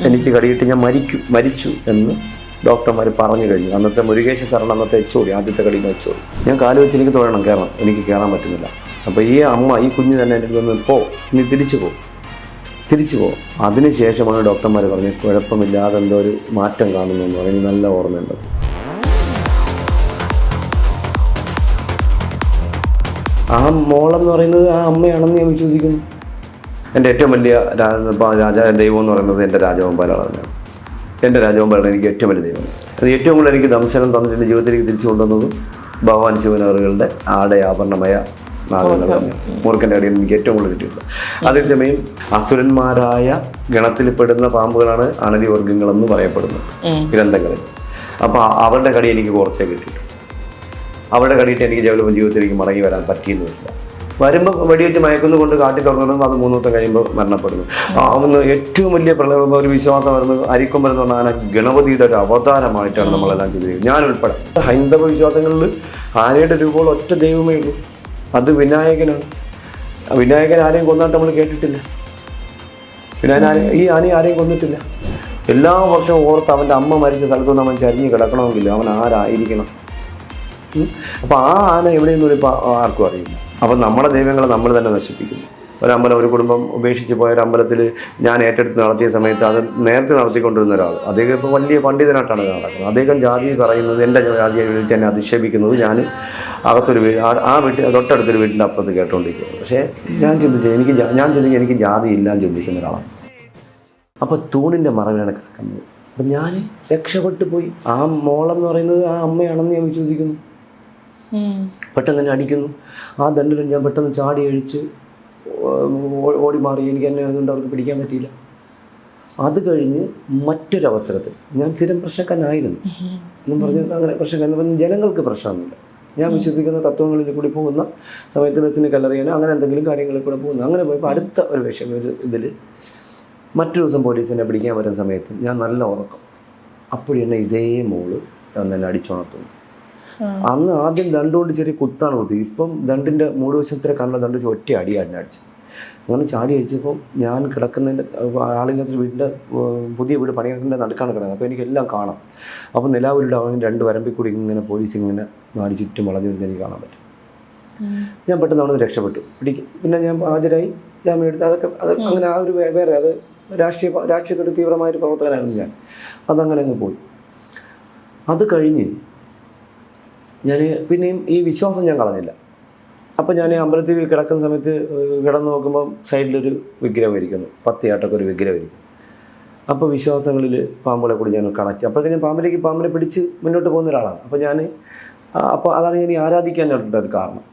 എനിക്ക് കടിയിട്ട് ഞാൻ മരിച്ചു എന്ന് ഡോക്ടർമാർ പറഞ്ഞു കഴിഞ്ഞു. അന്നത്തെ മുരുകേശ സാറാണ് അന്നത്തെ എച്ചോടി, ആദ്യത്തെ കടിയിൽ എച്ചോടി. ഞാൻ കാല് വെച്ച് എനിക്ക് തൊഴണം, കയറണം, എനിക്ക് കയറാൻ പറ്റുന്നില്ല. അപ്പോൾ ഈ കുഞ്ഞ് തന്നെ എൻ്റെ അടുത്ത് നിന്ന് നീ തിരിച്ചു പോ. അതിനുശേഷമാണ് ഡോക്ടർമാർ പറഞ്ഞ് കുഴപ്പമില്ലാതെ എന്തോ ഒരു മാറ്റം കാണുന്നു. അതിന് നല്ല ഓർമ്മയുണ്ട്. ആ മോളെന്ന് പറയുന്നത് ആ അമ്മയാണെന്ന് ഞാൻ വിശ്വസിക്കുന്നു. എൻ്റെ ഏറ്റവും വലിയ ദൈവം എന്ന് പറയുന്നത് എൻ്റെ രാജഗോപാലാണ് തന്നെയാണ്. എൻ്റെ രാജഗോപാലാണ് എനിക്ക് ഏറ്റവും വലിയ ദൈവം. അത് ഏറ്റവും കൂടുതൽ എനിക്ക് ദംശനം തന്നിട്ട് എൻ്റെ ജീവിതത്തിലേക്ക് തിരിച്ചു കൊണ്ടുവന്നതും ഭഗവാൻ ശിവനവറുകളുടെ ആഭരണമയ നാഗങ്ങളാണ്. മൂർഖൻ്റെ അടിയിൽ എനിക്ക് ഏറ്റവും കൂടുതൽ കിട്ടിയിട്ടുള്ളത്. അതേസമയം അസുരന്മാരായ ഗണത്തിൽപ്പെടുന്ന പാമ്പുകളാണ് അണലി വർഗ്ഗങ്ങളെന്ന് പറയപ്പെടുന്നത് ഗ്രന്ഥങ്ങളിൽ. അപ്പോൾ അവരുടെ കടി എനിക്ക് കുറച്ചേ കിട്ടിയിട്ടു. അവരുടെ കടിയിട്ട് എനിക്ക് ജീവിതത്തിലേക്ക് മടങ്ങി വരാൻ പറ്റിയെന്നില്ല. വരുമ്പോൾ വെടിവെച്ച് മയക്കുന്നു കൊണ്ട് കാട്ടി തുറന്നിടുമ്പോൾ അത് 3 ദിവസം കഴിയുമ്പോൾ മരണപ്പെടുന്നു. അന്ന് ഏറ്റവും വലിയ ഒരു വിശ്വാസം വരുന്നത് അരിക്കൊമ്പൻ എന്ന് പറഞ്ഞാൽ ഗണപതിയുടെ ഒരു അവതാരമായിട്ടാണ് നമ്മളെല്ലാം ചെയ്തിരിക്കുന്നത്, ഞാൻ ഉൾപ്പെടെ. ഹൈന്ദവ വിശ്വാസങ്ങളിൽ ആനയുടെ രൂപമുള്ള ഒറ്റ ദൈവമേ ഉള്ളൂ, അത് വിനായകനാണ്. വിനായകൻ ആരെയും കൊന്നിട്ട് നമ്മൾ കേട്ടിട്ടില്ല. ഈ ആനയെ ആരെയും കൊന്നിട്ടില്ല. എല്ലാ വർഷവും ഓർത്ത് അവൻ്റെ അമ്മ മരിച്ച സ്ഥലത്തുനിന്ന് അവൻ ചരിഞ്ഞ് കിടക്കണമെങ്കിൽ അവൻ ആരായിരിക്കണം? അപ്പോൾ ആ ആന എവിടെയെന്നൊരു ആർക്കും അറിയില്ല. അപ്പം നമ്മുടെ ദൈവങ്ങളെ നമ്മൾ തന്നെ നശിപ്പിക്കുന്നു. ഒരു കുടുംബം ഉപേക്ഷിച്ച് പോയ ഒരു അമ്പലത്തിൽ ഞാൻ ഏറ്റെടുത്ത് നടത്തിയ സമയത്ത് അത് നേരത്തെ നടത്തിക്കൊണ്ടിരുന്ന ഒരാൾ, അദ്ദേഹം ഇപ്പോൾ വലിയ പണ്ഡിതനായിട്ടാണ് നടക്കുന്നത്. അദ്ദേഹം ജാതി പറയുന്നത്, എൻ്റെ ജാതിയെ വിളിച്ച് എന്നെ അധിക്ഷേപിക്കുന്നത് ഞാൻ അകത്തൊരു തൊട്ടടുത്തൊരു വീട്ടിൻ്റെ അപ്പുറത്ത് കേട്ടുകൊണ്ടിരിക്കുന്നത്. പക്ഷേ ഞാൻ ചിന്തിക്കും എനിക്ക് ജാതി ഇല്ലാന്ന് ചിന്തിക്കുന്ന ഒരാളാണ്. അപ്പോൾ തൂണിൻ്റെ മറവിലാണ് കിടക്കുന്നത്. അപ്പം ഞാൻ രക്ഷപ്പെട്ടു പോയി. ആ മോളെന്ന് പറയുന്നത് ആ അമ്മയാണെന്ന് ഞാൻ വിശ്വസിക്കുന്നു. പെട്ടെന്ന് തന്നെ അടിക്കുന്നു. ആ ദണ്ടിൽ ഞാൻ പെട്ടെന്ന് ചാടി അഴിച്ച് ഓടി മാറി. എനിക്ക് എന്നെ അതുകൊണ്ട് അവർക്ക് പിടിക്കാൻ പറ്റിയില്ല. അത് കഴിഞ്ഞ് മറ്റൊരവസരത്തിൽ ഞാൻ സ്ഥിരം പ്രശ്നക്കാരനായിരുന്നു എന്നും പറഞ്ഞിട്ട് അങ്ങനെ പ്രശ്നക്കാരൻ ജനങ്ങൾക്ക് പ്രശ്നമൊന്നുമില്ല. ഞാൻ വിശ്വസിക്കുന്ന തത്വങ്ങളിൽ കൂടി പോകുന്ന സമയത്ത് ബസ്സിന് കല്ലെറിയാനോ അങ്ങനെ എന്തെങ്കിലും കാര്യങ്ങളിൽ കൂടെ പോകുന്നു. അങ്ങനെ പോയപ്പോൾ അടുത്ത ഒരു വിഷയം ഇതിൽ മറ്റൊരു ദിവസം പോലീസിനെ പിടിക്കാൻ വരുന്ന സമയത്ത് ഞാൻ നല്ല ഉറക്കം. അപ്പോഴെന്നെ ഇതേ മോള് തന്നെ അടിച്ചുണർത്തുന്നു. അന്ന് ആദ്യം ദണ്ടുകൊണ്ട് ചെറിയ കുത്താണ് കുത്തി. ഇപ്പം ദണ്ടിൻ്റെ മൂടുവശത്തിലെ കണ്ണ ദണ്ട് ഒറ്റ അടിയാണ് അടിച്ചത്. അങ്ങനെ ചാടി അടിച്ചപ്പോൾ ഞാൻ കിടക്കുന്നതിൻ്റെ ആളില്ലാത്തൊരു വീടിൻ്റെ പുതിയ വീട് പണിയെടുക്കേണ്ട നടുക്കാണ് കിടക്കുന്നത്. അപ്പോൾ എനിക്കെല്ലാം കാണാം. അപ്പോൾ നിലാവിലൂടെ അവൻ 2 വരമ്പിൽ കൂടി ഇങ്ങനെ പോലീസ് ഇങ്ങനെ 4 ചുറ്റും വളഞ്ഞു വരുന്നത് എനിക്ക് കാണാൻ പറ്റും. ഞാൻ പെട്ടെന്ന് അവിടെ നിന്ന് രക്ഷപ്പെട്ടു. പിന്നെ ഞാൻ ഹാജരായി, ജാമ്യം എടുത്ത് അത് അങ്ങനെ ആ ഒരു വേറെ അത് രാഷ്ട്രീയത്തോട് തീവ്രമായൊരു പ്രവർത്തകനായിരുന്നു ഞാൻ. അതങ്ങനെ അങ്ങ് പോയി. അത് കഴിഞ്ഞ് ഞാൻ പിന്നെയും ഈ വിശ്വാസം ഞാൻ കളഞ്ഞില്ല. അപ്പോൾ ഞാൻ അമ്പലത്തിൽ കിടക്കുന്ന സമയത്ത് കിടന്ന് നോക്കുമ്പോൾ സൈഡിലൊരു വിഗ്രഹം ഇരിക്കുന്നു, 10 ആട്ടൊക്കെ ഒരു വിഗ്രഹം ഇരിക്കും. അപ്പോൾ വിശ്വാസങ്ങളിൽ പാമ്പുകളെ കൂടി ഞാൻ കണക്ട്. അപ്പോഴൊക്കെ ഞാൻ പാമ്പിനെ പിടിച്ച് മുന്നോട്ട് പോകുന്ന ഒരാളാണ്. അപ്പോൾ അതാണ് ഞാൻ ആരാധിക്കാനുള്ള ഒരു കാരണം.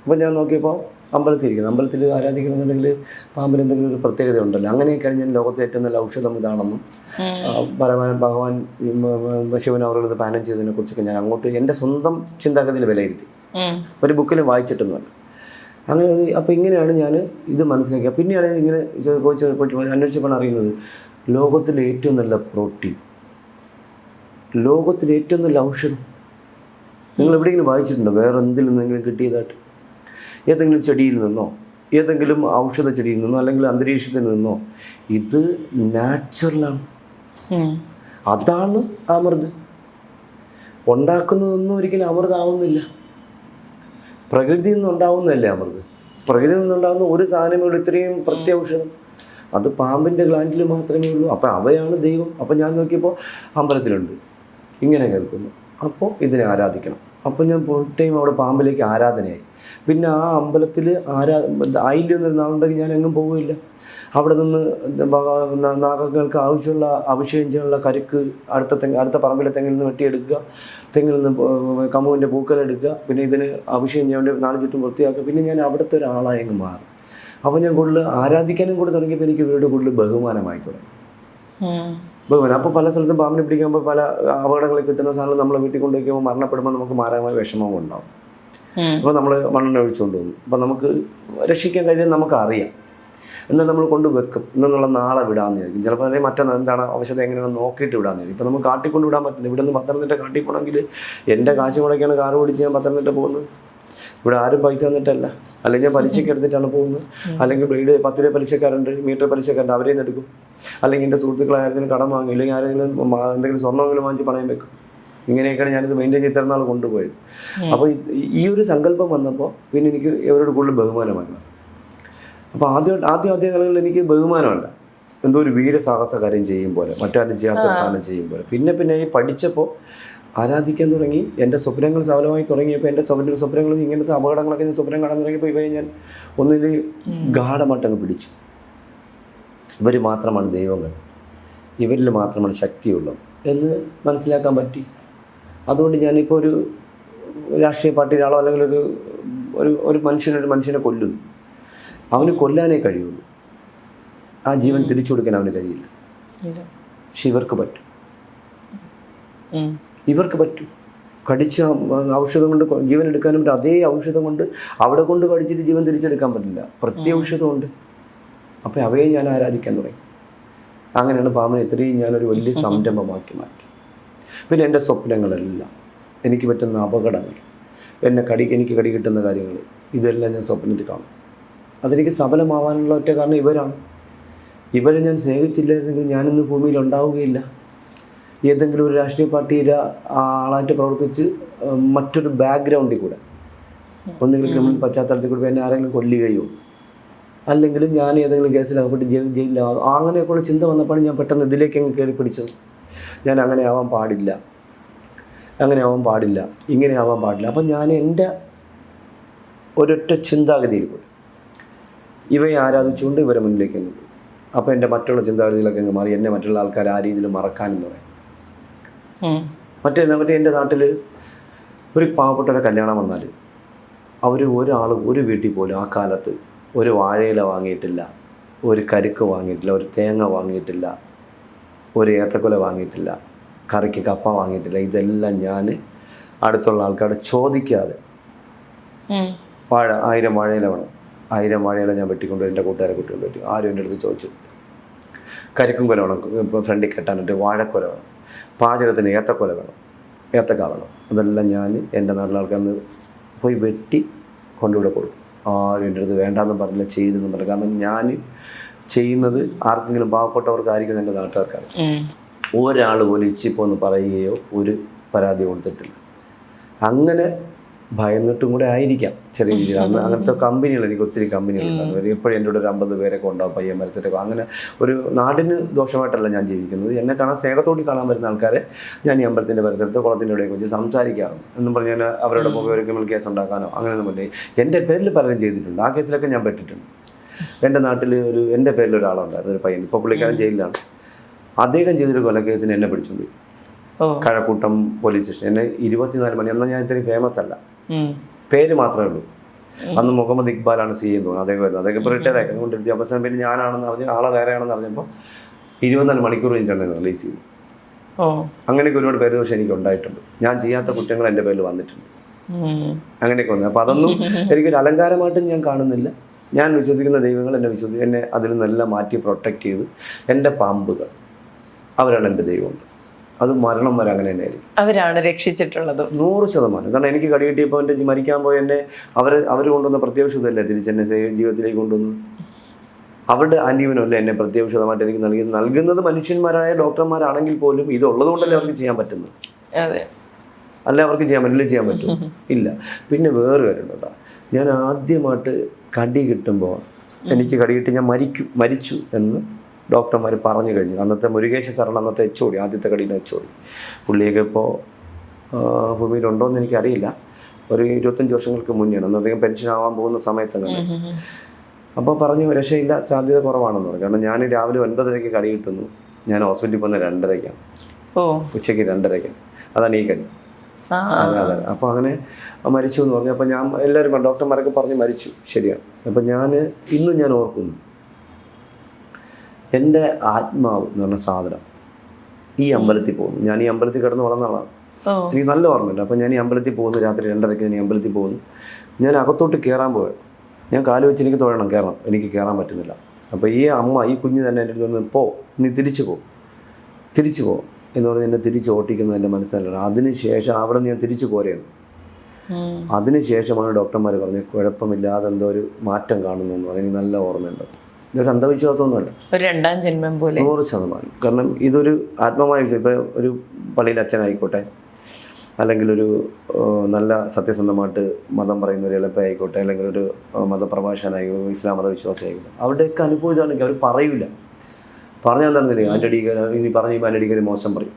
അപ്പോൾ ഞാൻ നോക്കിയപ്പോൾ അമ്പലത്തിൽ ആരാധിക്കണമെന്നുണ്ടെങ്കിൽ പാമ്പിന് എന്തെങ്കിലും ഒരു പ്രത്യേകത ഉണ്ടല്ലോ. അങ്ങനെയൊക്കെയാണ് ഞാൻ ലോകത്തെ ഏറ്റവും നല്ല ഔഷധം ഇതാണെന്നും ഭഗവാൻ ശിവനവറുകൾ പാനം ചെയ്തതിനെ കുറിച്ചൊക്കെ ഞാൻ അങ്ങോട്ട് എൻ്റെ സ്വന്തം ചിന്താഗതിയിൽ വിലയിരുത്തി. ഒരു ബുക്കിൽ വായിച്ചിട്ടൊന്നുമല്ല. അങ്ങനെ അപ്പോൾ ഇങ്ങനെയാണ് ഞാൻ ഇത് മനസ്സിലാക്കിയത്. പിന്നെയാണ് ഇങ്ങനെ അന്വേഷിച്ചപ്പോൾ അറിയുന്നത് ലോകത്തിലെ ഏറ്റവും നല്ല പ്രോട്ടീൻ, ലോകത്തിലെ ഏറ്റവും നല്ല ഔഷധം നിങ്ങൾ എവിടെയെങ്കിലും വായിച്ചിട്ടുണ്ടോ? വേറെ എന്തിൽ നിന്നെങ്കിലും കിട്ടിയതായിട്ട്? ഏതെങ്കിലും ചെടിയിൽ നിന്നോ, ഏതെങ്കിലും ഔഷധ ചെടിയിൽ നിന്നോ, അല്ലെങ്കിൽ അന്തരീക്ഷത്തിൽ നിന്നോ? ഇത് നാച്ചുറലാണ്. അതാണ് അമൃത്. ഉണ്ടാക്കുന്നതൊന്നും ഒരിക്കലും അമൃതാവുന്നില്ല. പ്രകൃതിയിൽ നിന്നുണ്ടാവുന്നതല്ലേ അമൃത്. പ്രകൃതിയിൽ നിന്നുണ്ടാകുന്ന ഒരു സാധനമേ ഉള്ളൂ ഇത്രയും പ്രത്യൗഷധം. അത് പാമ്പിൻ്റെ ഗ്ലാൻഡിൽ മാത്രമേ ഉള്ളൂ. അപ്പോൾ അവയാണ് ദൈവം. അപ്പോൾ ഞാൻ നോക്കിയപ്പോൾ അമ്പലത്തിലുണ്ട്, ഇങ്ങനെ കേൾക്കുന്നു. അപ്പോൾ ഇതിനെ ആരാധിക്കണം. അപ്പോൾ ഞാൻ ഫുൾ ടൈം അവിടെ പാമ്പിലേക്ക് ആരാധനയായി. പിന്നെ ആ അമ്പലത്തിൽ ആയില്യം എന്നൊരു നാളുണ്ടെങ്കിൽ ഞാൻ എങ്ങും പോവുകയില്ല. അവിടെ നിന്ന് നാഗങ്ങൾക്ക് ആവശ്യമുള്ള അഭിഷേകം ചെയ്യാനുള്ള കരുക്ക് അടുത്ത പറമ്പിലെ തെങ്ങിൽ നിന്ന് വെട്ടിയെടുക്കുക, തെങ്ങിൽ നിന്ന് കമുവിൻ്റെ പൂക്കലെടുക്കുക, പിന്നെ ഇതിന് അഭിഷേകം ചെയ്യാൻ വേണ്ടി 4 ചുറ്റും വൃത്തിയാക്കുക. പിന്നെ ഞാൻ അവിടുത്തെ ഒരാളായി അങ്ങ് മാറും. അപ്പോൾ ഞാൻ കൂടുതൽ ആരാധിക്കാനും കൂടെ തുടങ്ങിയപ്പോൾ എനിക്ക് ഇവരുടെ കൂടുതൽ ബഹുമാനമായി തുടങ്ങി. ബഹുമാനം. അപ്പോൾ പല സ്ഥലത്തും പാമ്പിനെ പിടിക്കുമ്പോൾ പല അപകടങ്ങളിൽ കിട്ടുന്ന സാധനം നമ്മളെ വീട്ടിൽ കൊണ്ടുവയ്ക്കുമ്പോൾ മരണപ്പെടുമ്പോൾ നമുക്ക് മാരകമായ വിഷമവും ഉണ്ടാവും. അപ്പോൾ നമ്മൾ മണ്ണെണ്ണ ഒഴിച്ചുകൊണ്ട് പോകും. അപ്പോൾ നമുക്ക് രക്ഷിക്കാൻ കഴിയുമെന്ന് നമുക്കറിയാം. എന്നാൽ നമ്മൾ കൊണ്ടുവെക്കും, എന്നുള്ള നാളെ വിടാമെന്ന് വിചാരിക്കും. ചിലപ്പോൾ അല്ലെങ്കിൽ മറ്റൊന്ന് എന്താണ് ആവശ്യത എങ്ങനെയാണെന്ന് നോക്കിയിട്ട് വിടാമെന്ന് വിചാരിക്കും. ഇപ്പോൾ നമുക്ക് കാട്ടിക്കൊണ്ട് വിടാൻ പറ്റില്ല. ഇവിടെ നിന്ന് പത്തനംതിട്ട കാട്ടി പോകണമെങ്കിൽ എൻ്റെ കാശ് മുടക്കിയാണ് കാറ് ഓടിച്ച് ഞാൻ പത്തനംതിട്ട പോകുന്നത്. ഇവിടെ ആരും പൈസ തന്നിട്ടല്ല, അല്ലെങ്കിൽ ഞാൻ പലിശയ്ക്ക് എടുത്തിട്ടാണ് പോകുന്നത്, അല്ലെങ്കിൽ ബ്രീഡ് 10 രൂപ പലിശക്കാരുണ്ട്, മീറ്റർ പലിശക്കാരുണ്ട്, അവരെ നിന്ന് എടുക്കും, അല്ലെങ്കിൽ എൻ്റെ സുഹൃത്തുക്കളായിരുന്നു കടം വാങ്ങി, അല്ലെങ്കിൽ ആരെങ്കിലും എന്തെങ്കിലും സ്വർണ്ണമെങ്കിലും വാങ്ങിച്ച് പണയം വെക്കും. ഇങ്ങനെയൊക്കെയാണ് ഞാനിത് മെയിൻറ്റെയിൻ ചെയ്ത് ഇത്ര നാൾ കൊണ്ടുപോയത്. അപ്പോൾ ഈ ഒരു സങ്കല്പം വന്നപ്പോൾ പിന്നെ എനിക്ക് ഇവരോട് കൂടുതൽ ബഹുമാനമാണ്. അപ്പോൾ ആദ്യ കാലങ്ങളിൽ എനിക്ക് ബഹുമാനമല്ല, എന്തോ ഒരു വീരസാഹസ കാര്യം ചെയ്യും പോലെ, മറ്റാരും ചെയ്യാത്തൊരു സാധനം ചെയ്യും പോലെ. പിന്നെ ഈ പഠിച്ചപ്പോൾ ആരാധിക്കാൻ തുടങ്ങി, എൻ്റെ സ്വപ്നങ്ങൾ സഫലമായി തുടങ്ങിയപ്പോൾ എൻ്റെ സ്വപ്നങ്ങളിൽ ഇങ്ങനത്തെ അപകടങ്ങളൊക്കെ ഞാൻ സ്വപ്നം കാണാൻ തുടങ്ങിയപ്പോൾ ഇവയെ ഞാൻ ഒന്നിൽ ഗാഢമായിട്ടങ്ങ് പിടിച്ചു. ഇവർ മാത്രമാണ് ദൈവങ്ങൾ, ഇവരിൽ മാത്രമാണ് ശക്തിയുള്ളത് എന്ന് മനസ്സിലാക്കാൻ പറ്റി. അതുകൊണ്ട് ഞാനിപ്പോൾ ഒരു രാഷ്ട്രീയ പാർട്ടിയുടെ ആളോ അല്ലെങ്കിൽ ഒരു മനുഷ്യനെ കൊല്ലുന്നു, അവന് കൊല്ലാനേ കഴിയുള്ളൂ, ആ ജീവൻ തിരിച്ചു കൊടുക്കാൻ അവന് കഴിയില്ല. പക്ഷെ ഇവർക്ക് പറ്റും. കടിച്ച ഔഷധം കൊണ്ട് ജീവൻ എടുക്കാനും പറ്റും. അതേ ഔഷധം കൊണ്ട് അവിടെ കൊണ്ട് കടിച്ചിട്ട് ജീവൻ തിരിച്ചെടുക്കാൻ പറ്റില്ല, പ്രത്യൗഷധമുണ്ട്. അപ്പോൾ അവയെ ഞാൻ ആരാധിക്കാൻ തുടങ്ങി. അങ്ങനെയാണ് പാമ്പിനെ ഇത്രയും ഞാനൊരു വലിയ സംരംഭമാക്കി മാറ്റി. പിന്നെ എൻ്റെ സ്വപ്നങ്ങളെല്ലാം, എനിക്ക് പറ്റുന്ന അപകടങ്ങൾ, എനിക്ക് കടി കിട്ടുന്ന കാര്യങ്ങൾ, ഇതെല്ലാം ഞാൻ സ്വപ്നത്തിൽ കാണും. അതെനിക്ക് സഫലമാവാനുള്ള ഒറ്റ കാരണം ഇവരാണ്. ഇവരെ ഞാൻ സ്നേഹിച്ചില്ലായിരുന്നെങ്കിൽ ഞാനിന്ന് ഭൂമിയിൽ ഉണ്ടാവുകയില്ല. ഏതെങ്കിലും ഒരു രാഷ്ട്രീയ പാർട്ടിയുടെ ആളായിട്ട് പ്രവർത്തിച്ച് മറ്റൊരു ബാക്ക്ഗ്രൗണ്ടിൽ കൂടെ, ഒന്നുകിൽ ക്രിമിനൽ പശ്ചാത്തലത്തിൽ കൂടെ എന്നെ ആരെങ്കിലും കൊല്ലുകയോ അല്ലെങ്കിൽ ഞാൻ ഏതെങ്കിലും കേസിലകപ്പെട്ട് ജയിലിലാകും, അങ്ങനെയൊക്കെയുള്ള ചിന്ത വന്നപ്പോൾ ഞാൻ പെട്ടെന്ന് ഇതിലേക്ക് അങ്ങ് കയറി പിടിച്ചത്. ഞാൻ അങ്ങനെ ആവാൻ പാടില്ല, ഇങ്ങനെ ആവാൻ പാടില്ല. അപ്പം ഞാൻ എൻ്റെ ഒരൊറ്റ ചിന്താഗതിയിൽ കൂടെ ഇവയെ ആരാധിച്ചുകൊണ്ട് ഇവരെ മുന്നിലേക്ക് അങ്ങ് പോയി. അപ്പോൾ എൻ്റെ മറ്റുള്ള ചിന്താഗതികളൊക്കെ അങ്ങ് മാറി. എന്നെ മറ്റുള്ള ആൾക്കാർ ആ രീതിയിൽ മറക്കാനെന്ന് പറയും. മറ്റേ എൻ്റെ നാട്ടിൽ ഒരു പാവപ്പെട്ടവരെ കല്യാണം വന്നാൽ ഒരാൾ ഒരു വീട്ടിൽ പോലും ആ കാലത്ത് ഒരു വാഴയില വാങ്ങിയിട്ടില്ല, ഒരു കരിക്ക് വാങ്ങിയിട്ടില്ല, ഒരു തേങ്ങ വാങ്ങിയിട്ടില്ല, ഒരു ഏത്തക്കൊല വാങ്ങിയിട്ടില്ല, കറിക്ക് കപ്പ വാങ്ങിയിട്ടില്ല. ഇതെല്ലാം ഞാൻ അടുത്തുള്ള ആൾക്കാരോട് ചോദിക്കാതെ 1000 വാഴയില വേണം, 1000 വാഴയില ഞാൻ വെട്ടിക്കൊണ്ട് എൻ്റെ കൂട്ടുകാരെ കുട്ടികൊണ്ട് പറ്റും. ആരും എൻ്റെ അടുത്ത് ചോദിച്ചു. കരിക്കും കൊല വേണം, ഇപ്പോൾ ഫ്രണ്ടിൽ കെട്ടാനായിട്ട് വാഴക്കൊല വേണം, പാചകത്തിന് ഏത്തക്കൊല വേണം, ഏത്തക്ക വേണം. അതെല്ലാം ഞാൻ എൻ്റെ നാട്ടിലെ ആൾക്കാരിൽ പോയി വെട്ടി കൊണ്ടുവിടെ കൊടുക്കും. ആരും എൻ്റെ അടുത്ത് വേണ്ടാന്ന് പറഞ്ഞില്ല, ചെയ്തെന്ന് പറഞ്ഞു. കാരണം ഞാൻ ചെയ്യുന്നത് ആർക്കെങ്കിലും പാവപ്പെട്ടവർക്കായിരിക്കും, എൻ്റെ നാട്ടുകാർക്കാണ്. ഒരാൾ പോലും ഇച്ചിപ്പോന്ന് പറയുകയോ ഒരു പരാതി കൊടുത്തിട്ടില്ല. അങ്ങനെ ഭയന്നിട്ടും കൂടെ ആയിരിക്കാം ചെറിയ രീതിയിൽ. അങ്ങനത്തെ കമ്പനികൾ, എനിക്ക് ഒത്തിരി കമ്പനികളുണ്ടാകും. എപ്പോഴും എൻ്റെ കൂടെ ഒരു 50 പേരൊക്കെ ഉണ്ടാവും, പയ്യൻ മരത്തിലൊക്കെ. അങ്ങനെ ഒരു നാടിന് ദോഷമായിട്ടല്ല ഞാൻ ജീവിക്കുന്നത്. എന്നെ കാണാൻ സ്നേഹത്തോടെ കാണാൻ വരുന്ന ആൾക്കാരെ ഞാൻ ഈ അമ്പലത്തിൻ്റെ പരിസരത്ത് കുളത്തിൻ്റെ ഇടയൊക്കെ വെച്ച് സംസാരിക്കാറുണ്ട്. എന്നും പറഞ്ഞ് ഞാൻ അവരുടെ മുഖം ഒരു ക്രിമിനൽ കേസ് ഉണ്ടാക്കാനോ അങ്ങനെയൊന്നും പറ്റില്ല. എൻ്റെ പേരിൽ പലരും ചെയ്തിട്ടുണ്ട്, ആ കേസിലൊക്കെ ഞാൻ പെട്ടിട്ടുണ്ട്. എൻ്റെ നാട്ടിൽ എൻ്റെ പേരിൽ ഒരാളുണ്ടായിരുന്നു, ഒരു പയ്യൻ. ഇപ്പോൾ പുള്ളിക്കാരൻ ജയിലിലാണ്. അദ്ദേഹം ചെയ്തൊരു കൊലക്കേസിന് എന്നെ പിടിച്ചുകൊണ്ട് കഴക്കൂട്ടം പോലീസ് സ്റ്റേഷൻ. എന്നെ 24 മണി, എന്നാൽ ഞാൻ ഇത്രയും ഫേമസ് അല്ല, പേര് മാത്രമേ ഉള്ളൂ. അന്ന് മുഹമ്മദ് ഇക്ബാലാണ് സി എന്ന് തോന്നുന്നു, അദ്ദേഹം വരുന്നത്. അദ്ദേഹം ഇപ്പോൾ റിട്ടയർ ആക്കി കൊണ്ടിരുത്തി. അവസാനം പിന്നെ ഞാനാണെന്ന് അറിഞ്ഞ് ആളെ വേറെയാണെന്ന് അറിഞ്ഞപ്പോൾ 24 മണിക്കൂർ കഴിഞ്ഞിട്ടാണ് റിലീസ് ചെയ്തു. അങ്ങനെയൊക്കെ ഒരുപാട് പേര് ദോഷം എനിക്ക് ഉണ്ടായിട്ടുണ്ട്. ഞാൻ ചെയ്യാത്ത കുറ്റങ്ങൾ എൻ്റെ പേരിൽ വന്നിട്ടുണ്ട്. അങ്ങനെയൊക്കെ വന്നു. അപ്പോൾ അതൊന്നും എനിക്കൊരു അലങ്കാരമായിട്ടും ഞാൻ കാണുന്നില്ല. ഞാൻ വിശ്വസിക്കുന്ന ദൈവങ്ങൾ എന്നെ അതിൽ നിന്നെല്ലാം മാറ്റി പ്രൊട്ടക്റ്റ് ചെയ്ത് എൻ്റെ പാമ്പുകൾ, അവരാണ് എൻ്റെ ദൈവം. അത് മരണം വരെ അങ്ങനെ തന്നെയായിരിക്കും, അവരാണ് രക്ഷിച്ചിട്ടുള്ളത് 100%. കാരണം എനിക്ക് കടി കിട്ടിയപ്പോൾ എൻ്റെ മരിക്കാൻ പോയി എന്നെ അവർ കൊണ്ടുവന്ന പ്രത്യക്ഷതല്ലേ തിരിച്ചെന്നെ ജീവിതത്തിലേക്ക് കൊണ്ടുവന്നു. അവരുടെ ആൻറ്റീവനല്ല എന്നെ പ്രത്യക്ഷതമായിട്ട് എനിക്ക് നൽകുന്നത് മനുഷ്യന്മാരായ ഡോക്ടർമാരാണെങ്കിൽ പോലും ഇതുള്ളത് കൊണ്ടല്ലേ അവർക്ക് ചെയ്യാൻ പറ്റുന്നത്. അല്ല അവർക്ക് ചെയ്യാൻ പറ്റും ഇല്ല. പിന്നെ വേറെ കാര്യമുണ്ടോ, ഞാൻ ആദ്യമായിട്ട് കടി കിട്ടുമ്പോൾ എനിക്ക് കടി കിട്ടി ഞാൻ മരിച്ചു എന്ന് ഡോക്ടർമാർ പറഞ്ഞു കഴിഞ്ഞു. അന്നത്തെ മുരുകേശ സാറാണ് അന്നത്തെ HOD, ആദ്യത്തെ കടീൻ്റെ HOD. പുള്ളിയൊക്കെ ഇപ്പോൾ ഭൂമിയിലുണ്ടോയെന്ന് എനിക്കറിയില്ല. ഒരു 25 വർഷങ്ങൾക്ക് മുന്നെയാണ്. അന്ന് അദ്ദേഹം പെൻഷൻ ആവാൻ പോകുന്ന സമയത്താണ്. അപ്പോൾ പറഞ്ഞു രക്ഷയില്ല, സാധ്യത കുറവാണെന്ന് പറഞ്ഞു. കാരണം ഞാൻ രാവിലെ 9:30 കടി കിട്ടുന്നു, ഞാൻ ഹോസ്പിറ്റലിൽ പോകുന്നത് 2:30, ഉച്ചയ്ക്ക് 2:30. അതാണ് ഈ കടി. അതെ. അപ്പോൾ അങ്ങനെ മരിച്ചു എന്ന് പറഞ്ഞു. അപ്പോൾ ഞാൻ എല്ലാവരും ഡോക്ടർമാരൊക്കെ പറഞ്ഞ് മരിച്ചു, ശരിയാണ്. അപ്പോൾ ഇന്നും ഞാൻ ഓർക്കുന്നു, എൻ്റെ ആത്മാവ് എന്ന് പറഞ്ഞ സാധനം ഈ അമ്പലത്തിൽ പോകുന്നു. ഞാൻ ഈ അമ്പലത്തിൽ കിടന്ന് വളർന്ന ആളാണ്, എനിക്ക് നല്ല ഓർമ്മയുണ്ട്. അപ്പോൾ ഞാൻ ഈ അമ്പലത്തിൽ പോകുന്നു, രാത്രി 2:30 ഞാൻ ഈ അമ്പലത്തിൽ പോകുന്നു. ഞാൻ അകത്തോട്ട് കയറാൻ പോയത്, ഞാൻ കാല് വെച്ച് എനിക്ക് കയറണം, എനിക്ക് കയറാൻ പറ്റുന്നില്ല. അപ്പോൾ ഈ കുഞ്ഞ് തന്നെ എൻ്റെ അടുത്ത് പറഞ്ഞു, നീ തിരിച്ചു പോ എന്ന് പറഞ്ഞ് എന്നെ തിരിച്ച് ഓട്ടിക്കുന്നത് എൻ്റെ മനസ്സിലാണ്. അതിനുശേഷം അവിടെ നിന്ന് ഞാൻ തിരിച്ചു പോരുകയാണ്. അതിനുശേഷമാണ് ഡോക്ടർമാർ പറഞ്ഞത് കുഴപ്പമില്ലാതെ എന്തോ ഒരു മാറ്റം കാണുന്നു എന്ന് എനിക്ക് നല്ല ഓർമ്മയുണ്ട്. ഇതൊരു അന്ധവിശ്വാസമൊന്നുമല്ല, 100%. കാരണം ഇതൊരു ആത്മമായ വിഷയം. ഇപ്പോൾ ഒരു പള്ളിയിൽ അച്ഛനായിക്കോട്ടെ, അല്ലെങ്കിൽ ഒരു നല്ല സത്യസന്ധമായിട്ട് മതം പറയുന്ന ഒരു എളുപ്പം ആയിക്കോട്ടെ, അല്ലെങ്കിൽ ഒരു മതപ്രഭാഷകനായി ഇസ്ലാം മതവിശ്വാസിയായിക്കോട്ടെ, അവരുടെയൊക്കെ അനുഭവം ഇതാണെങ്കിൽ അവർ പറയൂല. പറഞ്ഞാൽ എന്താണെന്നില്ല, അതിൻ്റെ അടിയിൽ ഇനി പറഞ്ഞ് അതിൻ്റെ അടിയിൽ മോശം പറയും.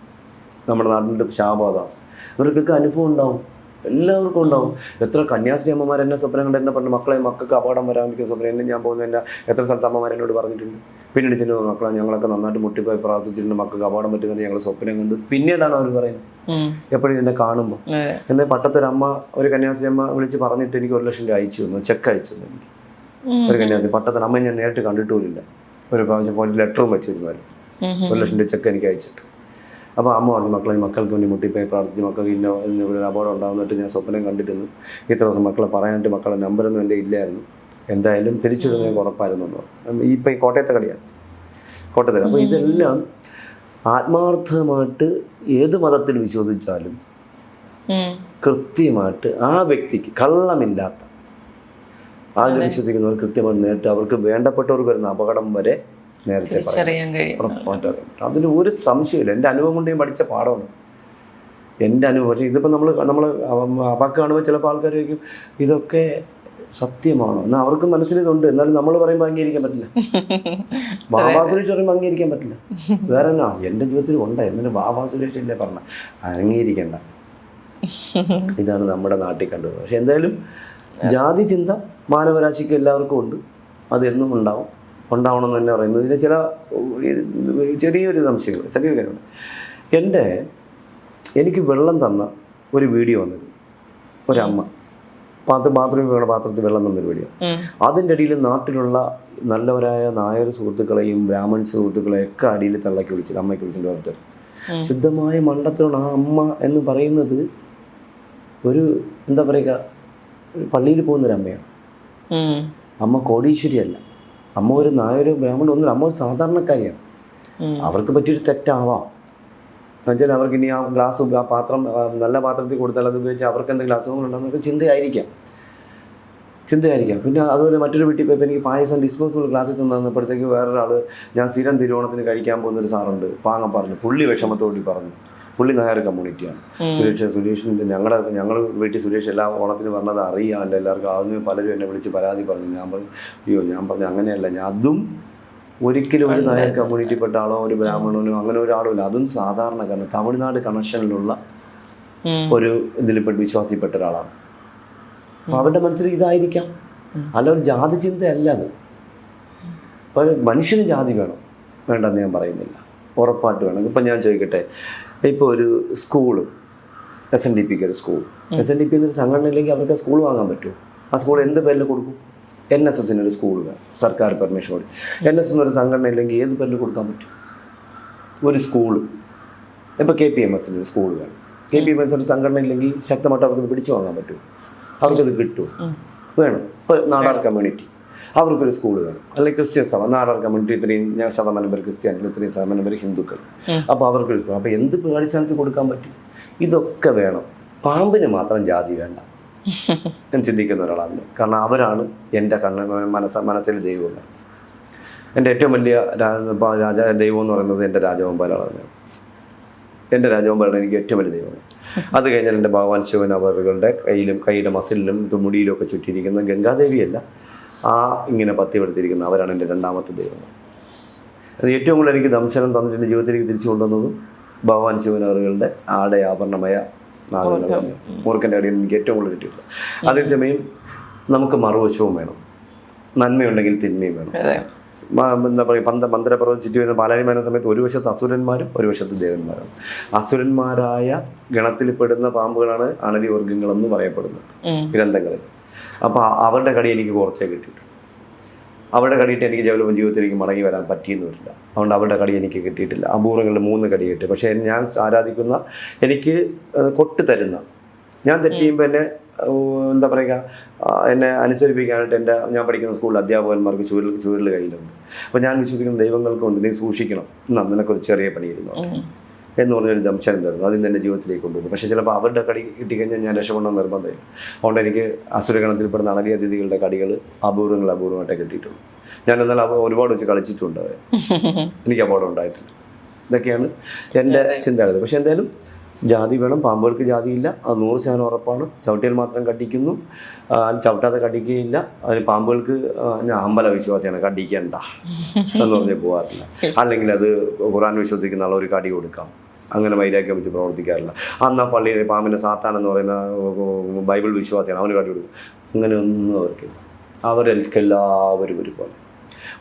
നമ്മുടെ നാടിൻ്റെ ശാപം അതാണ്. ഇവർക്കൊക്കെ അനുഭവം ഉണ്ടാവും, എല്ലാവർക്കും ഉണ്ടാവും. എത്ര കന്യാസ്ത്രീ അമ്മമാർ എന്നെ സ്വപ്നം കണ്ട് എന്നെ പറഞ്ഞു, മക്കൾക്ക് അപകടം വരാമെനിക്ക് സ്വപ്നം, എന്നെ ഞാൻ പോകുന്ന എന്നെ എത്ര സ്ഥലത്ത് അമ്മമാർ എന്നോട് പറഞ്ഞിട്ടുണ്ട്. പിന്നീട് ചെല്ലുന്ന മക്കളെ ഞങ്ങളൊക്കെ നന്നായിട്ട് മുട്ടിപ്പോയി പ്രാർത്ഥിച്ചിട്ടുണ്ട്, മക്കൾക്ക് അപകടം പറ്റുന്നുണ്ട്, ഞങ്ങൾ സ്വപ്നം കണ്ടു. പിന്നീടാണ് അവർ പറയുന്നത്, എപ്പോഴും എന്നെ കാണുമ്പോൾ. എന്നാൽ പട്ടത്തൊരമ്മ, ഒരു കന്യാസ്ത്രീ അമ്മ വിളിച്ച് പറഞ്ഞിട്ട് എനിക്ക് 1 ലക്ഷം രൂപ അയച്ചു തന്നു, ചെക്ക് അയച്ചു തന്നു എനിക്ക്. ഒരു കന്യാസ്ത്രീ പട്ടത്തൊരമ്മ ഞാൻ നേരിട്ട് കണ്ടിട്ടുമില്ല, ഒരു പ്രാവശ്യം പോയി ലെറ്ററും വെച്ചിരുന്നാലും 1 ലക്ഷം രൂപ ചെക്ക് എനിക്ക് അയച്ചിട്ട്. അപ്പോൾ അമ്മ പറഞ്ഞു, മക്കൾക്ക് വേണ്ടി മുട്ടിപ്പോയി പ്രാർത്ഥിച്ച് മക്കൾക്ക് ഇന്ന ഒരു അപകടം ഉണ്ടാകുന്നിട്ട് ഞാൻ സ്വപ്നം കണ്ടിരുന്നു, ഇത്ര ദിവസം മക്കളെ പറയാനായിട്ട് മക്കളുടെ നമ്പറൊന്നും എൻ്റെ ഇല്ലായിരുന്നു, എന്തായാലും തിരിച്ചുവിടുന്നത് ഉറപ്പായിരുന്നു എന്ന് പറഞ്ഞു. ഇപ്പം ഈ കോട്ടയത്തെ കടയാണ്, കോട്ടയത്തെ. അപ്പോൾ ഇതെല്ലാം ആത്മാർത്ഥമായിട്ട് ഏത് മതത്തിൽ വിശ്വസിച്ചാലും കൃത്യമായിട്ട് ആ വ്യക്തിക്ക് കള്ളമില്ലാത്ത അതിൽ വിശ്വസിക്കുന്നവർ കൃത്യമായിട്ട് നേരിട്ട് അവർക്ക് വേണ്ടപ്പെട്ടവർക്ക് വരുന്ന അപകടം വരെ നേരത്തെ പറയാം. അതിന് ഒരു സംശയമില്ല. എൻ്റെ അനുഭവം കൊണ്ട് ഞാൻ പഠിച്ച പാഠമാണ്, എൻ്റെ അനുഭവം. പക്ഷേ ഇതിപ്പോൾ നമ്മൾ അപക്കം കാണുമ്പോൾ ചിലപ്പോൾ ആൾക്കാർ ചോദിക്കും ഇതൊക്കെ സത്യമാണോ എന്നാൽ അവർക്ക് മനസ്സിലിതുണ്ട്, എന്നാലും നമ്മൾ പറയുമ്പോൾ അംഗീകരിക്കാൻ പറ്റില്ല. ബാബാ സുരേഷ് പറയുമ്പോൾ അംഗീകരിക്കാൻ പറ്റില്ല. വേറെ എന്നാ എൻ്റെ ജീവിതത്തിൽ ഉണ്ടായി, എന്നിട്ട് ബാബാ സുരേഷ് ഇല്ലേ പറഞ്ഞ അംഗീകരിക്കേണ്ട. ഇതാണ് നമ്മുടെ നാട്ടിൽ കണ്ടുവരുന്നത്. പക്ഷെ എന്തായാലും ജാതി ചിന്ത മാനവരാശിക്ക് എല്ലാവർക്കും ഉണ്ട്, അതെന്നും ഉണ്ടാവണമെന്ന് തന്നെ പറയുന്നത്. ഇതിന് ചെറിയൊരു സംശയങ്ങൾ, ചെറിയൊരു കാര്യമുണ്ട്. എനിക്ക് വെള്ളം തന്ന ഒരു വീഡിയോ വന്നിരുന്നു, ഒരമ്മ ബാത്റൂമിൽ വീണ പാത്രത്തിൽ വെള്ളം തന്നൊരു വീഡിയോ. അതിൻ്റെ അടിയിൽ നാട്ടിലുള്ള നല്ലവരായ നായർ സുഹൃത്തുക്കളെയും ബ്രാഹ്മൺ സുഹൃത്തുക്കളെയും ഒക്കെ അടിയിൽ തള്ളക്കി വിളിച്ചിട്ട് അമ്മയ്ക്ക് വിളിച്ചിട്ട് ഓർത്തർ ശുദ്ധമായ മണ്ടത്തിലാണ്. ആ അമ്മ എന്ന് പറയുന്നത് ഒരു എന്താ പറയുക, പള്ളിയിൽ പോകുന്നൊരമ്മയാണ്. അമ്മ കോടീശ്വരിയല്ല, അമ്മ ഒരു നായർ ബ്രാഹ്മണൻ ഒന്നും, അമ്മ ഒരു സാധാരണക്കാരിയാണ്. അവർക്ക് പറ്റിയൊരു തെറ്റാവാം എന്നുവെച്ചാൽ അവർക്ക് ഇനി ആ ഗ്ലാസ് ആ പാത്രം നല്ല പാത്രത്തിൽ കൊടുത്താൽ അത് ഉപയോഗിച്ച് അവർക്ക് എന്തെങ്കിലും അസുഖങ്ങളുണ്ടെന്നൊക്കെ ചിന്തയായിരിക്കാം. പിന്നെ അതുപോലെ മറ്റൊരു വീട്ടിൽ പോയപ്പോൾ എനിക്ക് പായസം ഡിസ്പോസിബിൾ ഗ്ലാസ്സിൽ തന്നപ്പോഴത്തേക്ക് വേറൊരാൾ, ഞാൻ സ്ഥിരം തിരുവോണത്തിന് കഴിക്കാൻ പോകുന്നൊരു സാറുണ്ട് പാങ്ങപ്പാറിൽ, പുള്ളി വിഷമത്തോടി പറഞ്ഞു. പുള്ളി നായർ കമ്മ്യൂണിറ്റിയാണ്. സുരേഷിൻ്റെ ഞങ്ങൾ വീട്ടിൽ സുരേഷ് എല്ലാ ഓണത്തിന് പറഞ്ഞത് അറിയാമല്ലോ എല്ലാവർക്കും. അതിന് പലരും എന്നെ വിളിച്ച് പരാതി പറഞ്ഞു. ഞാൻ പറഞ്ഞു അങ്ങനെയല്ല, അതും ഒരിക്കലും ഒരു നായർ കമ്മ്യൂണിറ്റിപ്പെട്ട ആളോ ഒരു ബ്രാഹ്മണനോ അങ്ങനെ ഒരാളോ ഇല്ല, അതും സാധാരണക്കാരൻ തമിഴ്നാട് കണക്ഷനിലുള്ള ഒരു ഇതിൽപ്പെട്ട് വിശ്വാസിപ്പെട്ട ഒരാളാണ്. അപ്പോൾ അവരുടെ മനസ്സിൽ ഇതായിരിക്കാം, അല്ല ഒരു ജാതി ചിന്തയല്ല അത്. അപ്പോൾ മനുഷ്യന് ജാതി വേണ്ടെന്ന് ഞാൻ പറയുന്നില്ല, ഉറപ്പായിട്ട് വേണം. ഇപ്പം ഞാൻ ചോദിക്കട്ടെ, ഇപ്പോൾ ഒരു സ്കൂള് SNDPക്ക് ഒരു സ്കൂൾ, SNDP എന്നൊരു സംഘടന ഇല്ലെങ്കിൽ അവർക്ക് ആ സ്കൂൾ വാങ്ങാൻ പറ്റുമോ? ആ സ്കൂൾ എന്ത് പേരിൽ കൊടുക്കും? NSSനൊരു സ്കൂൾ വേണം, സർക്കാർ പെർമിഷൻ കൊടുക്കും. NSS എന്നൊരു സംഘടന ഇല്ലെങ്കിൽ ഏത് പേരിൽ കൊടുക്കാൻ പറ്റും ഒരു സ്കൂള്? ഇപ്പോൾ KPMSനൊരു സ്കൂൾ വേണം, KPMS ഒരു സംഘടന ഇല്ലെങ്കിൽ ശക്തമായിട്ട് അവർക്കത് പിടിച്ചു വാങ്ങാൻ പറ്റുമോ? അവർക്കത് കിട്ടുമോ? വേണം. ഇപ്പോൾ നാടാർ കമ്മ്യൂണിറ്റി അവർക്കൊരു സ്കൂൾ വേണം, അല്ലെങ്കിൽ ക്രിസ്ത്യൻ സഭ നാടാർ കമ്മ്യൂണിറ്റി ഇത്രയും ശതമാനം പേര് ക്രിസ്ത്യാനികൾ, ഇത്രയും ശതമാനം പേര് ഹിന്ദുക്കൾ, അപ്പോൾ അവർക്കൊരു സ്കൂൾ. അപ്പോൾ എന്ത് അടിസ്ഥാനത്തിൽ കൊടുക്കാൻ പറ്റും? ഇതൊക്കെ വേണം. പാമ്പിന് മാത്രം ജാതി വേണ്ട ഞാൻ ചിന്തിക്കുന്ന ഒരാളാണ്. കാരണം അവരാണ് എൻ്റെ മനസ്സിൽ ദൈവം. എൻ്റെ ഏറ്റവും വലിയ ദൈവം എന്ന് പറയുന്നത് എൻ്റെ രാജഗോപാലാണ്. എൻ്റെ രാജഗോപാലാണ് എനിക്ക് ഏറ്റവും വലിയ ദൈവം. അത് കഴിഞ്ഞാൽ എൻ്റെ ഭഗവാൻ ശിവൻ അവരുടെ കയ്യിലെ മസിലിലും മുടിയിലും ഒക്കെ ചുറ്റിയിരിക്കുന്ന ഗംഗാദേവിയല്ല, ഇങ്ങനെ പത്തിപ്പെടുത്തിയിരിക്കുന്ന അവരാണ് എൻ്റെ രണ്ടാമത്തെ ദൈവം. അത് ഏറ്റവും കൂടുതൽ എനിക്ക് ദംശനം തന്നിട്ട് എൻ്റെ ജീവിതത്തിലേക്ക് തിരിച്ചു കൊണ്ടുവന്നതും ഭഗവാൻ ശിവൻ അവരുടെ ആഭരണമയ നാഗങ്ങളാണ്. മൂർഖൻ്റെ അടിയിൽ എനിക്ക് ഏറ്റവും കൂടുതൽ കിട്ടിയിട്ടുണ്ട്. അതേസമയം നമുക്ക് മറുവശവും വേണം, നന്മയുണ്ടെങ്കിൽ തിന്മയും വേണം. എന്താ പറയുക, മന്ത്രപർവ്വതം ചുറ്റി വരുന്ന പാലാരിമാന സമയത്ത് ഒരു വശത്ത് അസുരന്മാരും ഒരു വശത്ത് ദേവന്മാരും. അസുരന്മാരായ ഗണത്തിൽപ്പെടുന്ന പാമ്പുകളാണ് അണലി വർഗ്ഗങ്ങളെന്ന് പറയപ്പെടുന്നത് ഗ്രന്ഥങ്ങളിൽ. അപ്പോൾ അവരുടെ കടി എനിക്ക് കുറച്ചേ കിട്ടിയിട്ടുണ്ട്. അവരുടെ കടിയിട്ട് എനിക്ക് ജീവിതത്തിലേക്ക് മടങ്ങി വരാൻ പറ്റിയെന്ന് വരില്ല. അതുകൊണ്ട് അവരുടെ കടി എനിക്ക് കിട്ടിയിട്ടില്ല. അപൂർവങ്ങളിൽ 3 കടി കിട്ടി. പക്ഷേ ഞാൻ ആരാധിക്കുന്ന, എനിക്ക് കൊട്ട് തരുന്ന, ഞാൻ തെറ്റിയുമ്പോൾ എന്നെ എന്താ പറയുക, എന്നെ അനുസരിപ്പിക്കാനായിട്ട് ഞാൻ പഠിക്കുന്ന സ്കൂളിൽ അധ്യാപകന്മാർക്ക് ചുരുൾ കയ്യിലുണ്ട്. അപ്പോൾ ഞാൻ വിശ്വസിക്കുന്ന ദൈവങ്ങൾക്കുണ്ട്, നീ സൂക്ഷിക്കണം, നിനക്കൊരു ചെറിയ പണിയിരുന്നു. എന്ന് പറഞ്ഞൊരു ദംശനം തരുന്നു. അതിൽ നിന്ന് എൻ്റെ ജീവിതത്തിലേക്ക് കൊണ്ടുവന്നു. പക്ഷേ ചിലപ്പോൾ അവരുടെ കടി കിട്ടിക്കഴിഞ്ഞാൽ ഞാൻ രക്ഷപ്പെടണമെന്ന് നിർബന്ധമില്ല. അതുകൊണ്ട് എനിക്ക് അസുരഗണത്തിൽപ്പെടുന്ന അനധിക അതിഥികളുടെ കടികൾ അപൂർവമായിട്ടേ കിട്ടിയിട്ടുള്ളൂ. ഞാൻ എന്നാൽ ഒരുപാട് വെച്ച് കളിച്ചിട്ടുണ്ട്. എനിക്ക് അപകടം ഉണ്ടായിട്ടില്ല. ഇതൊക്കെയാണ് എൻ്റെ ചിന്താഗതി. പക്ഷെ എന്തായാലും ജാതി വേണം. പാമ്പുകൾക്ക് ജാതിയില്ല, അത് 100% ഉറപ്പാണ്. ചവിട്ടിയാൽ മാത്രം കടിക്കുന്നു, ചവിട്ടാതെ കടിക്കുകയില്ല. അതിന് പാമ്പുകൾക്ക് ഞാൻ അമ്പല വിശ്വാസിയാണ്, കടിക്കണ്ട എന്ന് പറഞ്ഞ് പോകാറില്ല. അല്ലെങ്കിൽ അത് ഖുർആൻ വിശ്വസിക്കുന്ന ആൾ ഒരു കടി കൊടുക്കാം, അങ്ങനെ വൈരാഗ്യം വെച്ച് പ്രവർത്തിക്കാറില്ല. അന്ന് ആ പള്ളിയിൽ പാമ്പിൻ്റെ സാത്താൻ എന്ന് പറയുന്ന ബൈബിൾ വിശ്വാസിയാണ്, അവന് കടി കൊടുക്കും. അങ്ങനെയൊന്നും അവർക്കില്ല. അവരെല്ലാവരും ഒരുപോലെ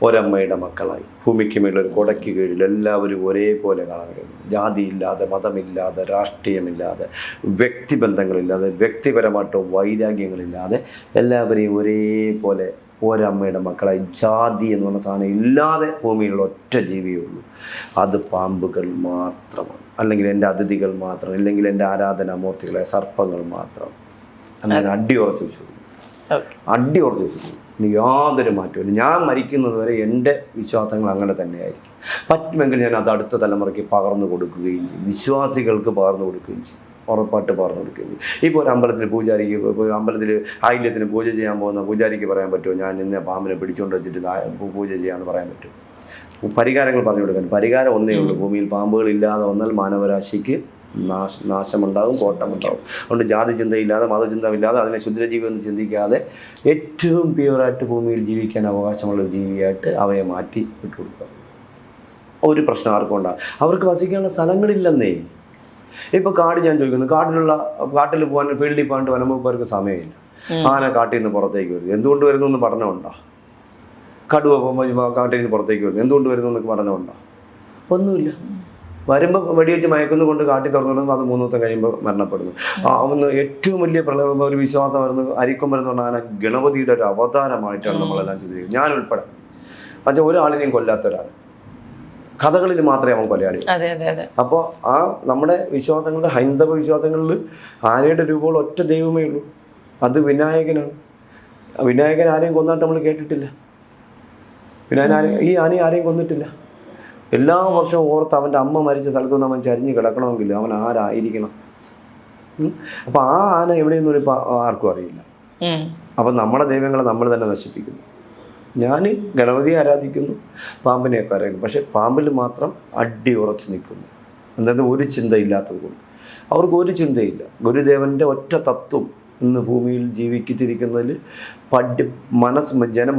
ഒരമ്മയുടെ മക്കളായി ഭൂമിക്ക് മേലൊരു കൊടയ്ക്ക് കീഴിൽ എല്ലാവരും ഒരേപോലെ കാണാൻ കഴിയുന്നു. ജാതിയില്ലാതെ, മതമില്ലാതെ, രാഷ്ട്രീയമില്ലാതെ, വ്യക്തിബന്ധങ്ങളില്ലാതെ, വ്യക്തിപരമായിട്ടോ വൈരാഗ്യങ്ങളില്ലാതെ എല്ലാവരെയും ഒരേപോലെ ഒരമ്മയുടെ മക്കളായി. ജാതി എന്ന് പറഞ്ഞ സാധനം ഇല്ലാതെ ഭൂമിയിലുള്ള ഒറ്റ ജീവിയേ ഉള്ളൂ, അത് പാമ്പുകൾ മാത്രമാണ്. അല്ലെങ്കിൽ എൻ്റെ അതിഥികൾ മാത്രം, അല്ലെങ്കിൽ എൻ്റെ ആരാധനാമൂർത്തികളെ സർപ്പങ്ങൾ മാത്രം. അങ്ങനെ അടി ഉറച്ചു വിശ്വസിക്കുന്നു. ഇനി യാതൊരു മാറ്റമില്ല. ഞാൻ മരിക്കുന്നത് വരെ എൻ്റെ വിശ്വാസങ്ങൾ അങ്ങനെ തന്നെയായിരിക്കും. പറ്റുമെങ്കിൽ ഞാൻ അത് അടുത്ത തലമുറയ്ക്ക് പകർന്നു കൊടുക്കുകയും ചെയ്യും, വിശ്വാസികൾക്ക് പകർന്നു കൊടുക്കുകയും ചെയ്യും, ഉറപ്പായിട്ട് പകർന്നു കൊടുക്കുകയും ചെയ്യും. ഇപ്പോൾ ഒരു അമ്പലത്തിൽ പൂജാരിക്ക്, ഇപ്പോൾ അമ്പലത്തിൽ ആയില്യത്തിന് പൂജ ചെയ്യാൻ പോകുന്ന പൂജാരിക്ക് പറയാൻ പറ്റുമോ ഞാൻ ഇന്ന പാമ്പിനെ പിടിച്ചുകൊണ്ട് വെച്ചിട്ട് പൂജ ചെയ്യാമെന്ന് പറയാൻ പറ്റും? പരിഹാരങ്ങൾ പറഞ്ഞു കൊടുക്കാൻ പരിഹാരം ഒന്നേ ഉള്ളൂ. ഭൂമിയിൽ പാമ്പുകളില്ലാതെ വന്നാൽ മാനവരാശിക്ക് നാശമുണ്ടാകും, കോട്ടമുണ്ടാകും. അതുകൊണ്ട് ജാതി ചിന്തയില്ലാതെ, മതചിന്തയില്ലാതെ, അതിനെ ശുദ്രജീവി എന്ന് ചിന്തിക്കാതെ ഏറ്റവും പ്യുവറായിട്ട് ഭൂമിയിൽ ജീവിക്കാൻ അവകാശമുള്ള ജീവിയായിട്ട് അവയെ മാറ്റി വിട്ടുകൊടുക്കുക. ഒരു പ്രശ്നം ആർക്കും ഉണ്ടാകും. അവർക്ക് വസിക്കാനുള്ള സ്ഥലങ്ങളില്ലെന്നേ. ഇപ്പോൾ കാട് ഞാൻ ചോദിക്കുന്നു, കാട്ടിൽ പോകാൻ, ഫീൽഡിൽ പോകാൻ വനംവകുപ്പുകാർക്ക് സമയമില്ല. ആന കാട്ടിൽ നിന്ന് പുറത്തേക്ക് വരുന്നു, എന്തുകൊണ്ട് വരുന്നു എന്ന് പഠനമുണ്ടോ? കടുവ പോകുമ്പോൾ കാട്ടിൽ നിന്ന് പുറത്തേക്ക് വരുന്നു, എന്തുകൊണ്ട് വരുന്നു എന്നൊക്കെ പഠനമുണ്ടോ? ഒന്നുമില്ല. വരുമ്പോൾ വെടിവെച്ച് മയക്കുന്നു കൊണ്ട് കാട്ടി തുറന്നിടുന്നു, അത് 3 ദിവസം കഴിയുമ്പോൾ മരണപ്പെടുന്നു. ഒന്ന് ഏറ്റവും വലിയ ഒരു വിശ്വാസം വരുന്നു, അരിക്കൊമ്പൻ എന്ന് പറഞ്ഞാൽ ഗണപതിയുടെ ഒരു അവതാരമായിട്ടാണ് നമ്മളെല്ലാം ചിന്തിക്കുന്നത്, ഞാൻ ഉൾപ്പെടെ. പക്ഷേ ഒരാളിനെയും കൊല്ലാത്ത ഒരാൾ, കഥകളിൽ മാത്രമേ അവൻ കൊലയാളി. അപ്പോൾ ആ നമ്മുടെ വിശ്വാസങ്ങളുടെ, ഹൈന്ദവ വിശ്വാസങ്ങളിൽ ആനയുടെ രൂപമുള്ള ഒറ്റ ദൈവമേ ഉള്ളൂ, അത് വിനായകനാണ്. വിനായകൻ ആരെയും കൊന്നിട്ട് നമ്മൾ കേട്ടിട്ടില്ല. ഈ ആനയെ ആരെയും കൊന്നിട്ടില്ല. എല്ലാ വർഷവും ഓർത്ത് അവൻ്റെ അമ്മ മരിച്ച സ്ഥലത്തു നിന്ന് അവൻ ചരിഞ്ഞ് കിടക്കണമെങ്കിൽ അവൻ ആരായിരിക്കണം? അപ്പോൾ ആ ആന എവിടെയൊന്നും ഇപ്പോൾ ആർക്കും അറിയില്ല. അപ്പം നമ്മുടെ ദൈവങ്ങളെ നമ്മൾ തന്നെ നശിപ്പിക്കുന്നു. ഞാൻ ഗണപതിയെ ആരാധിക്കുന്നു, പാമ്പിനെയൊക്കെ ആരാധിക്കുന്നു. പക്ഷേ പാമ്പിൽ മാത്രം അടി ഉറച്ച് നിൽക്കുന്നു. അതായത് ഒരു ചിന്തയില്ലാത്തത് കൊണ്ട്. അവർക്ക് ഒരു ചിന്തയില്ല. ഗുരുദേവൻ്റെ ഒറ്റ തത്വം ഇന്ന് ഭൂമിയിൽ ജീവിച്ചിരിക്കുന്നതിൽ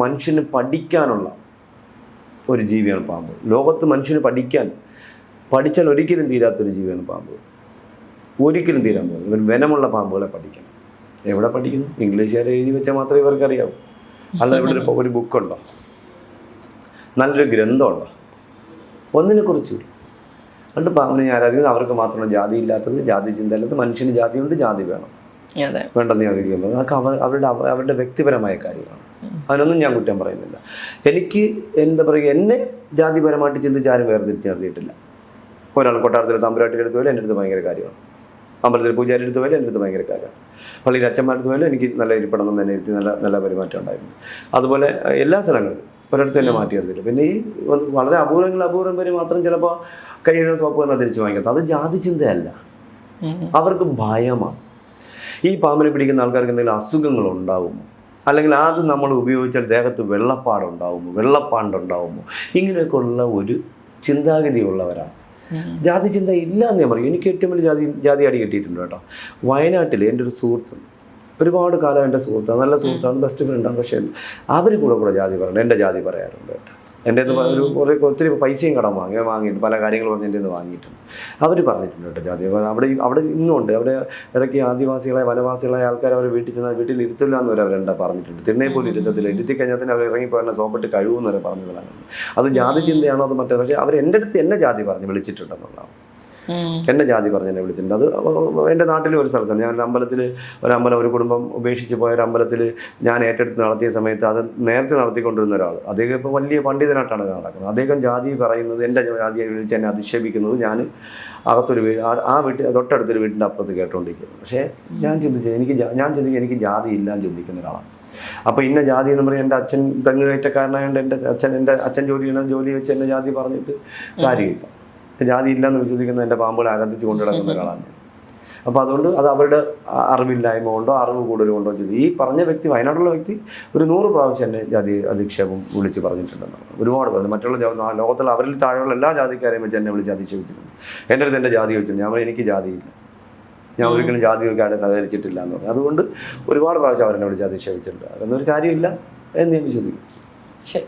മനുഷ്യന് പഠിക്കാനുള്ള ഒരു ജീവിയാണ് പാമ്പ്. ലോകത്ത് മനുഷ്യന് പഠിച്ചാൽ ഒരിക്കലും തീരാത്തൊരു ജീവിയാണ് പാമ്പ്. ഒരിക്കലും തീരാൻ പോകുന്നത്. ഒരു വനമുള്ള പാമ്പുകളെ പഠിക്കണം. എവിടെ പഠിക്കുന്നു? ഇംഗ്ലീഷുകാരെ എഴുതി വെച്ചാൽ മാത്രമേ ഇവർക്കറിയാവൂ. അല്ല ഇവിടെ ഒരു ബുക്കുണ്ടോ? നല്ലൊരു ഗ്രന്ഥമുണ്ടോ? ഒന്നിനെക്കുറിച്ചും. അതുകൊണ്ട് പാമ്പിനെ ആരാധിക്കുന്നത് അവർക്ക് മാത്രമാണ് ജാതി ഇല്ലാത്തത്, ജാതി ചിന്തയില്ലാത്തത്. മനുഷ്യന് ജാതിയുണ്ട്, ജാതി വേണം, വേണ്ടെന്ന് ഞാൻ വിളിക്കുന്നത്. അതൊക്കെ അവരുടെ വ്യക്തിപരമായ കാര്യമാണ്. അതിനൊന്നും ഞാൻ കുറ്റം പറയുന്നില്ല. എനിക്ക് എന്താ പറയുക, എന്നെ ജാതിപരമായിട്ട് ചിന്തിച്ചാരും വേർതിരിച്ച് നിർത്തിയിട്ടില്ല. ഒരാൾ കൊട്ടാരത്തിൽ തമ്പുരാട്ടിയുടെ അടുത്ത് പോയാലും എൻ്റെ അടുത്ത് ഭയങ്കര കാര്യമാണ്, അമ്പലത്തിൽ പൂജാരി അടുത്ത് പോയാലും എൻ്റെ അടുത്ത് ഭയങ്കര കാര്യമാണ്, പള്ളിയിൽ അച്ഛന്മാരുടെ അടുത്ത് പോയാലും എനിക്ക് നല്ല ഇരിപ്പണം തന്നെ ഇരുത്തി നല്ല പെരുമാറ്റം ഉണ്ടായിരുന്നു. അതുപോലെ എല്ലാ സ്ഥലങ്ങളിലും ഒരിടത്ത് തന്നെ മാറ്റിയെടുത്തില്ല. പിന്നെ ഈ വളരെ അപൂർവം പേര് മാത്രം ചിലപ്പോൾ കയ്യിൽ സോപ്പ് തന്നെ തിരിച്ചു വാങ്ങിക്കാത്ത, അത് ജാതി ചിന്തയല്ല, അവർക്ക് ഭയമാണ്. ഈ പാമ്പിനെ പിടിക്കുന്ന ആൾക്കാർക്ക് എന്തെങ്കിലും അസുഖങ്ങൾ ഉണ്ടാകുമോ, അല്ലെങ്കിൽ അത് നമ്മൾ ഉപയോഗിച്ചാൽ ദേഹത്ത് വെള്ളപ്പാണ്ടുണ്ടാവുമോ, ഇങ്ങനെയൊക്കെ ഉള്ള ഒരു ചിന്താഗതിയുള്ളവരാണ്. ജാതി ചിന്ത ഇല്ല എന്ന് ഞാൻ പറയും. എനിക്ക് ഏറ്റവും വലിയ ജാതി അടി കിട്ടിയിട്ടുണ്ട് കേട്ടോ. വയനാട്ടിൽ എൻ്റെ ഒരു സുഹൃത്തുണ്ട്, ഒരുപാട് കാലം എൻ്റെ സുഹൃത്താണ്, നല്ല സുഹൃത്താണ്, ബെസ്റ്റ് ഫ്രണ്ടാണ്. പക്ഷേ അവർ കൂടെ ജാതി പറയണം, എൻ്റെ ജാതി പറയാറുണ്ട് കേട്ടോ. എൻ്റെ ഒത്തിരി പൈസയും കടം വാങ്ങിയിട്ടുണ്ട്, പല കാര്യങ്ങൾ പറഞ്ഞ് എൻ്റെ വാങ്ങിയിട്ടുണ്ട്. അവർ പറഞ്ഞിട്ടുണ്ട് കേട്ടോ ജാതി. അവിടെ ഇന്നുണ്ട്, അവിടെ ഇടയ്ക്ക് വനവാസികളായ ആൾക്കാർ അവർ വീട്ടിൽ ഇരുത്തില്ല എന്ന് വരെ അവരെന്താ പറഞ്ഞിട്ടുണ്ട്. തിണ്ണയെ പോലും ഇരുത്തത്തില്ല, ഇരുത്തിക്കഴിഞ്ഞാൽ തന്നെ അവർ ഇറങ്ങിപ്പോയി സോപ്പിട്ട് കഴിവെന്ന് വരെ പറഞ്ഞതാണ്. അത് ജാതി ചിന്തയാണോ അത് മറ്റേ? പക്ഷേ അവർ എൻ്റെ അടുത്ത് എന്നെ ജാതി പറഞ്ഞ് വിളിച്ചിട്ടുണ്ടെന്നുള്ളതാണ്. എന്നെ ജാതി പറഞ്ഞ് എന്നെ വിളിച്ചിട്ടുണ്ട്. അത് എൻ്റെ നാട്ടിലെ ഒരു സ്ഥലത്താണ്. ഞാൻ ഒരു കുടുംബം ഉപേക്ഷിച്ച് പോയ ഒരു അമ്പലത്തിൽ ഞാൻ ഏറ്റെടുത്ത് നടത്തിയ സമയത്ത് അത് നേരത്തെ നടത്തിക്കൊണ്ടിരുന്ന ഒരാൾ, അദ്ദേഹം ഇപ്പോൾ വലിയ പണ്ഡിതനായിട്ടാണ് നടക്കുന്നത്. അദ്ദേഹം ജാതി പറയുന്നത്, എൻ്റെ ജാതിയെ വിളിച്ച് എന്നെ അധിക്ഷേപിക്കുന്നത് ഞാൻ അകത്തൊരു തൊട്ടടുത്തൊരു വീടിൻ്റെ അപ്പുറത്ത് കേട്ടുകൊണ്ടിരിക്കുന്നു. പക്ഷേ ഞാൻ ചിന്തിക്കും എനിക്ക് ജാതി ഇല്ലാന്ന് ചിന്തിക്കുന്ന ഒരാളാണ്. അപ്പോൾ ഇന്ന ജാതി എന്ന് പറയും, എൻ്റെ അച്ഛൻ തെങ്ങ് കയറ്റക്കാരനായതുകൊണ്ട് എൻ്റെ അച്ഛൻ ജോലി വെച്ച് എൻ്റെ ജാതി പറഞ്ഞിട്ട് കാര്യമില്ല. ജാതി ഇല്ലെന്ന് വിശ്വസിക്കുന്ന എൻ്റെ പാമ്പുകളെ ആരാധിച്ച് കൊണ്ടു കിടക്കുന്ന ഒരാളാണ്. അപ്പോൾ അതുകൊണ്ട് അത് അവരുടെ അറിവില്ലായ്മ കൊണ്ടോ അറിവ് കൂടുതൽ കൊണ്ടോ ചെയ്തു. ഈ പറഞ്ഞ വ്യക്തി, വയനാട്ടിലുള്ള വ്യക്തി ഒരു 100 പ്രാവശ്യം എന്നെ ജാതി അധിക്ഷേപം വിളിച്ച് പറഞ്ഞിട്ടുണ്ടെന്നാണ്. ഒരുപാട് പേര് മറ്റുള്ള ലോകത്തിൽ അവരിൽ താഴെയുള്ള എല്ലാ ജാതിക്കാരെയും വെച്ച് എന്നെ വിളിച്ച് അധിക്ഷേപിച്ചിട്ടുണ്ട്. എൻ്റെ അടുത്ത് എൻ്റെ ജാതി വെച്ചിട്ടുണ്ട്. ഞാൻ പറഞ്ഞു എനിക്ക് ജാതിയില്ല, ഞാൻ ഒരിക്കലും ജാതി വെക്കാതെ സഹകരിച്ചിട്ടില്ല എന്ന് പറഞ്ഞു. അതുകൊണ്ട് ഒരുപാട് പ്രാവശ്യം അവരെന്നെ വിളിച്ച് അധിക്ഷേപിച്ചിട്ടുണ്ട്. അതൊന്നും ഒരു കാര്യമില്ല എന്ന് ഞാൻ വിശ്വസിക്കും. ശരി.